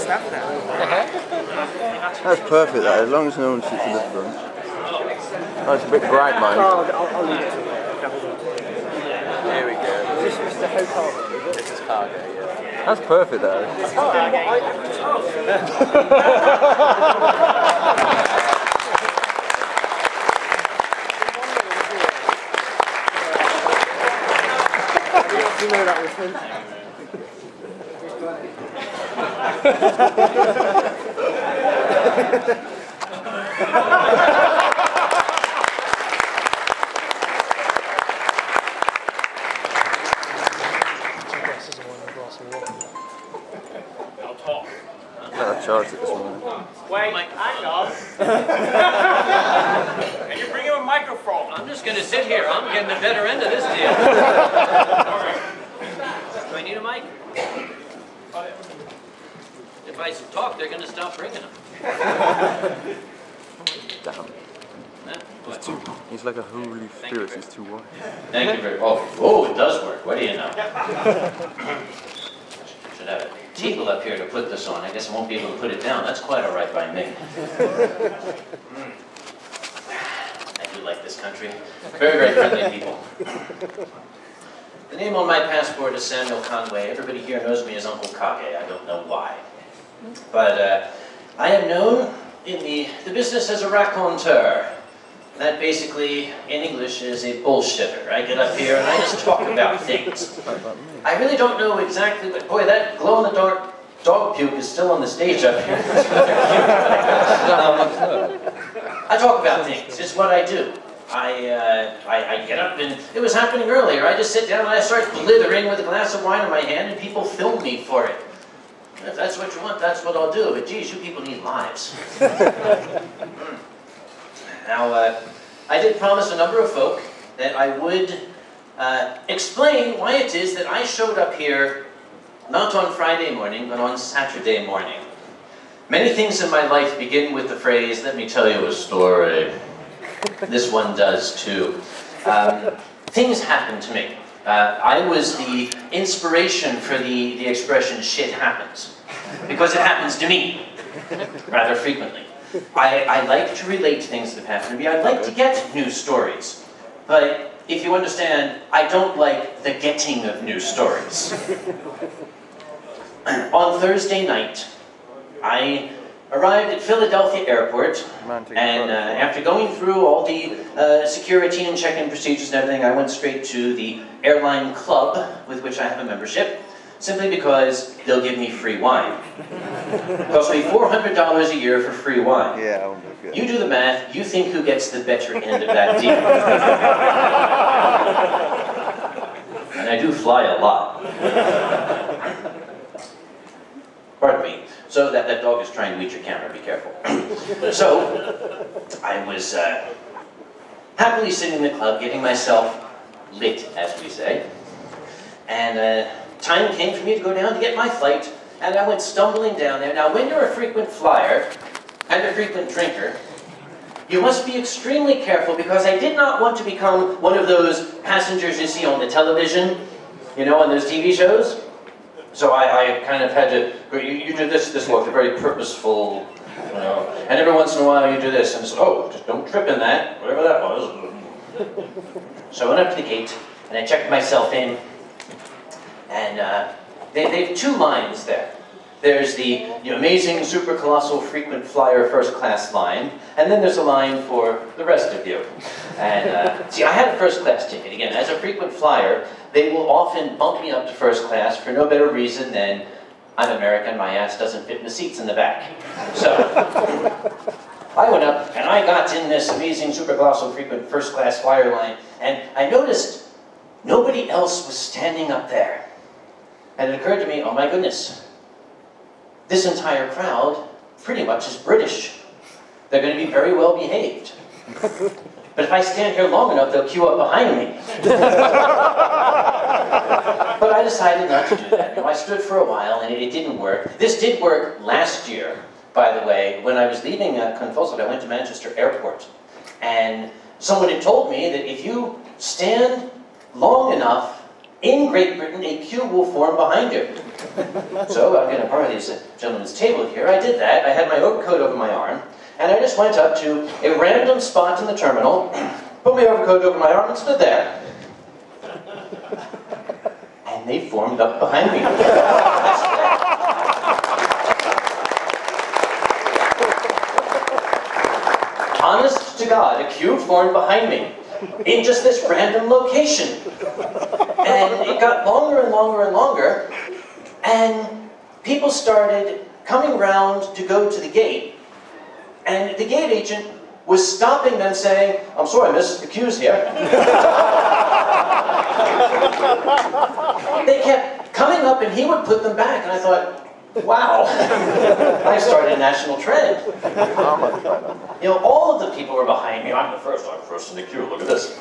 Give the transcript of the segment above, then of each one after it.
staff there. That's perfect, that, as long as no one sits in the front. Oh, it's a bit bright, mate. Oh, I'll leave it to you. Here we go. Is this Mr. Hotel? This is Kage, yeah. That's perfect, that. You know that was him. I'll talk. I charged it this morning. Wait, hang on. Can you bring him a microphone? I'm just going to sit here. I'm getting the better end of this deal. Do I need a mic? If I talk, they're going to stop bringing them. Damn. He's like a holy spirit, he's too wide. Thank you very much. Oh, it does work. What do you know? Should have a table up here to put this on. I guess I won't be able to put it down. That's quite all right by me. I do like this country. Very, very friendly people. The name on my passport is Samuel Conway. Everybody here knows me as Uncle Kage. I don't know why. But I am known in the business as a raconteur. That basically, in English, is a bullshitter. I get up here and I just talk about things. I really don't know exactly, but boy, that glow-in-the-dark dog puke is still on the stage up here. I talk about things. It's what I do. I get up and it was happening earlier. I just sit down and I start blithering with a glass of wine in my hand and people film me for it. If that's what you want, that's what I'll do. But geez, you people need lives. Now, I did promise a number of folk that I would explain why it is that I showed up here not on Friday morning, but on Saturday morning. Many things in my life begin with the phrase, "Let me tell you a story." This one does too. Things happen to me. I was the inspiration for the expression, "shit happens," because it happens to me rather frequently. I like to relate things that happen to me. I like to get news stories. But if you understand, I don't like the getting of news stories. On Thursday night, I arrived at Philadelphia Airport, and after going through all the security and check-in procedures and everything, I went straight to the airline club with which I have a membership, simply because they'll give me free wine. It costs me $400 a year for free wine. Yeah, I won't be good. You do the math, you think who gets the better end of that deal. And I do fly a lot. Pardon me. So that dog is trying to eat your camera, be careful. So, I was happily sitting in the club, getting myself lit, as we say. And time came for me to go down to get my flight, and I went stumbling down there. Now, when you're a frequent flyer and a frequent drinker, you must be extremely careful, because I did not want to become one of those passengers you see on the television, you know, on those TV shows. So I kind of had to, you do this look, very purposeful, you know, and every once in a while you do this, and it's, oh, just don't trip in that, whatever that was. So I went up to the gate, and I checked myself in, and they have two lines there. There's the amazing, super colossal, frequent flyer first class line, and then there's a line for the rest of you. And see, I had a first class ticket. Again, as a frequent flyer, they will often bump me up to first class for no better reason than I'm American, my ass doesn't fit in the seats in the back. So I went up and I got in this amazing, super colossal, frequent first class flyer line, and I noticed nobody else was standing up there. And it occurred to me, oh my goodness, this entire crowd pretty much is British. They're going to be very well behaved. But if I stand here long enough, they'll queue up behind me. But I decided not to do that. You know, I stood for a while, and it didn't work. This did work last year, by the way. When I was leaving Confuzzled, I went to Manchester Airport. And someone had told me that if you stand long enough, in Great Britain, a queue will form behind you. So I'm going to borrow this gentleman's table here. I did that. I had my overcoat over my arm, and I just went up to a random spot in the terminal, put my overcoat over my arm, and stood there. And they formed up behind me. Honest to God, a queue formed behind me in just this random location. And it got longer and longer and longer, and people started coming around to go to the gate, and the gate agent was stopping them saying, "I'm sorry, miss, the queue's here." They kept coming up and he would put them back, and I thought, wow, I started a national trend. You know, all of the people were behind me. I'm first in the queue, look at this.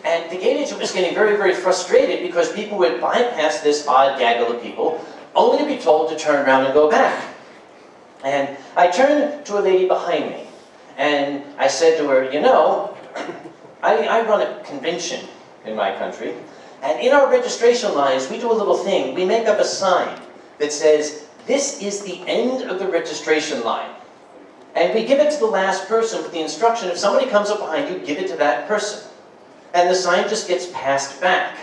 And the gate agent was getting very, very frustrated because people would bypass this odd gaggle of people only to be told to turn around and go back. And I turned to a lady behind me and I said to her, you know, I run a convention in my country, and in our registration lines we do a little thing. We make up a sign that says, "This is the end of the registration line." And we give it to the last person with the instruction, if somebody comes up behind you, give it to that person. And the sign just gets passed back.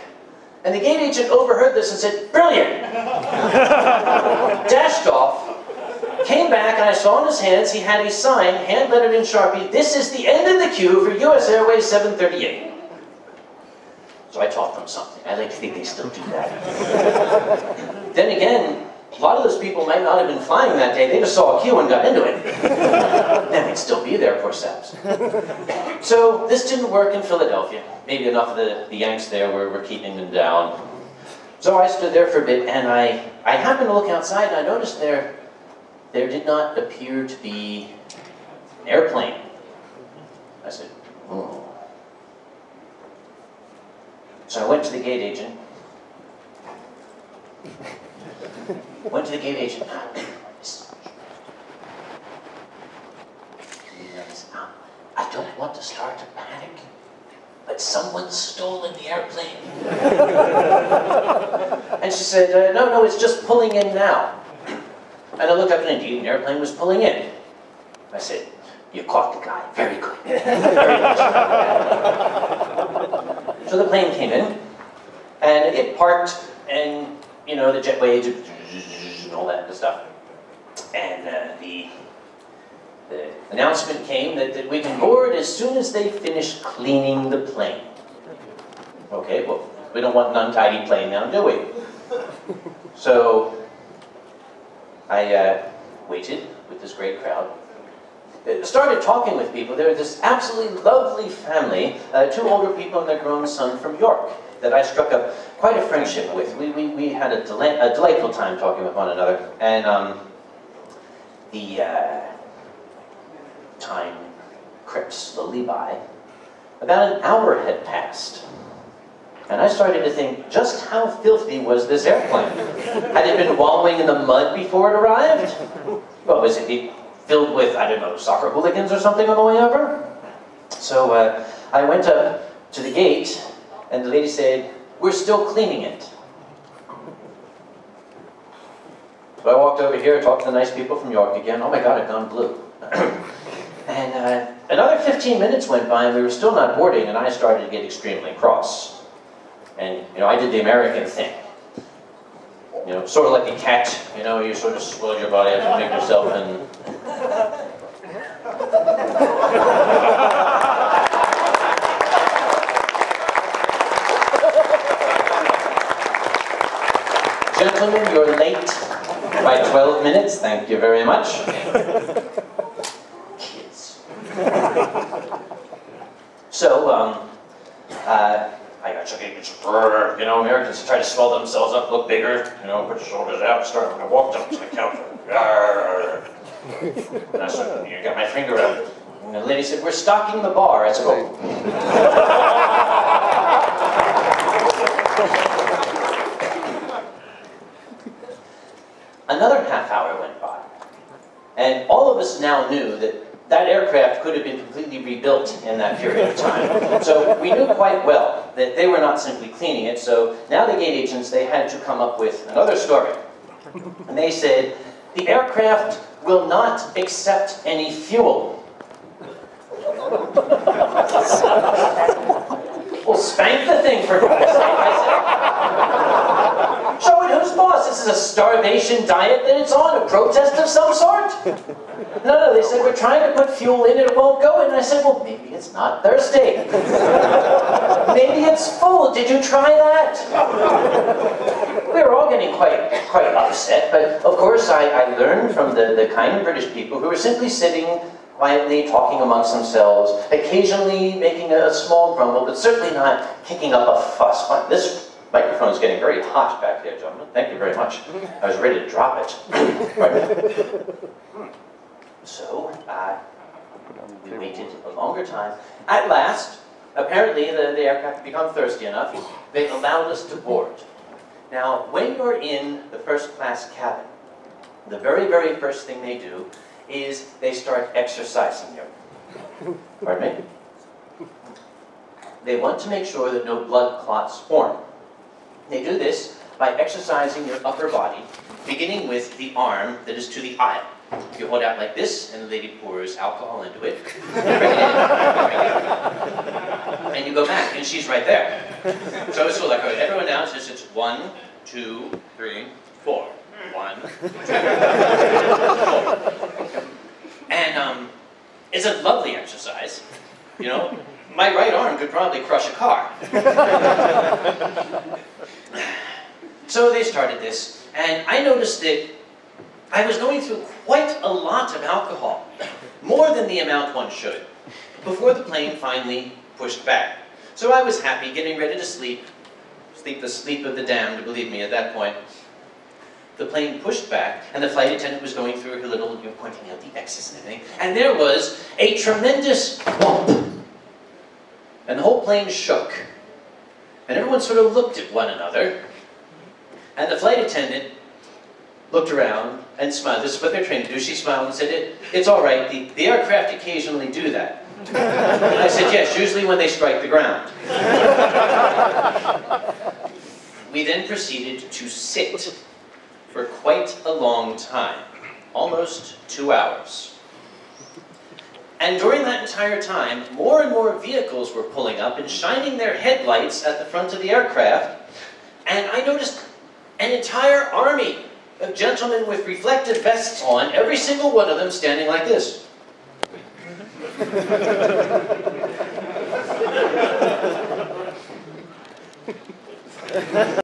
And the gate agent overheard this and said, "Brilliant!" Dashed off, came back, and I saw in his hands he had a sign, hand-lettered in Sharpie, "This is the end of the queue for US Airways 738. So I taught them something. I like to think they still do that. Then again, a lot of those people might not have been flying that day. They just saw a queue and got into it. Then they'd still be there, poor saps. So this didn't work in Philadelphia. Maybe enough of the Yanks there were keeping them down. So I stood there for a bit, and I happened to look outside, and I noticed there did not appear to be an airplane. I said, oh. So I went to the gate agent. I don't want to start a panic, but someone's stolen the airplane. And she said, no, it's just pulling in now. And I looked up, and indeed, an airplane was pulling in. I said, you caught the guy. Very good. Very good. So the plane came in, and it parked, and, you know, the jetway and all that stuff. And the announcement came that we can board as soon as they finish cleaning the plane. Okay, well, we don't want an untidy plane now, do we? So I waited with this great crowd. Started talking with people. There was this absolutely lovely family, two older people and their grown son from York, that I struck up quite a friendship with. We had a delightful time talking with one another, and the time crept slowly by. About an hour had passed, and I started to think, just how filthy was this airplane? Had it been wallowing in the mud before it arrived? Well, was it filled with, I don't know, soccer hooligans or something on the way over? So I went up to the gate, and the lady said, we're still cleaning it. So I walked over here, talked to the nice people from York again. Oh my God, I'd gone blue. And another 15 minutes went by, and we were still not boarding, and I started to get extremely cross. And, you know, I did the American thing. You know, sort of like a cat, you know, you sort of swirl your body up and make yourself and... Gentlemen, you're late by 12 minutes. Thank you very much. Kids. So, I got chucking, you know, Americans try to swell themselves up, look bigger, you know, put your shoulders out, start when I walked up to the counter. And I started, you got my finger out. And the lady said, we're stocking the bar. I said, oh. Another half hour went by, and all of us now knew that that aircraft could have been completely rebuilt in that period of time. So we knew quite well that they were not simply cleaning it, so now the gate agents, they had to come up with another story. And they said, the aircraft will not accept any fuel. Well, spank the thing for God's sake, I said. Show it who's boss. This is a starvation diet that it's on, a protest of some sort. No, they said, we're trying to put fuel in and it won't go. And I said, well, maybe it's not thirsty. Maybe it's full. Did you try that? We were all getting quite upset, but of course I learned from the kind British people who were simply sitting quietly talking amongst themselves, occasionally making a small grumble, but certainly not kicking up a fuss. This microphone is getting very hot back there, gentlemen. Thank you very much. I was ready to drop it. So, we waited a longer time. At last, apparently the aircraft had become thirsty enough, they allowed us to board. Now, when you're in the first class cabin, the very, very first thing they do is they start exercising you. Pardon me? They want to make sure that no blood clots form. They do this by exercising your upper body, beginning with the arm that is to the aisle. You hold out like this, and the lady pours alcohol into it. And you go back, and she's right there. So it's like everyone now says it's 1, 2, 3, 4. 1, 2, 3, 4. And it's a lovely exercise. You know, my right arm could probably crush a car. So they started this, and I noticed that I was going through quite a lot of alcohol, more than the amount one should, before the plane finally pushed back. So I was happy, getting ready to sleep the sleep of the damned, believe me, at that point. The plane pushed back, and the flight attendant was going through her little, pointing out the X's and everything, and there was a tremendous bump. And the whole plane shook. And everyone sort of looked at one another, and the flight attendant looked around and smiled. This is what they're trained to do. She smiled and said, it's all right, the aircraft occasionally do that. And I said, yes, usually when they strike the ground. We then proceeded to sit for quite a long time, almost 2 hours. And during that entire time, more and more vehicles were pulling up and shining their headlights at the front of the aircraft, and I noticed an entire army of gentlemen with reflective vests on, every single one of them standing like this.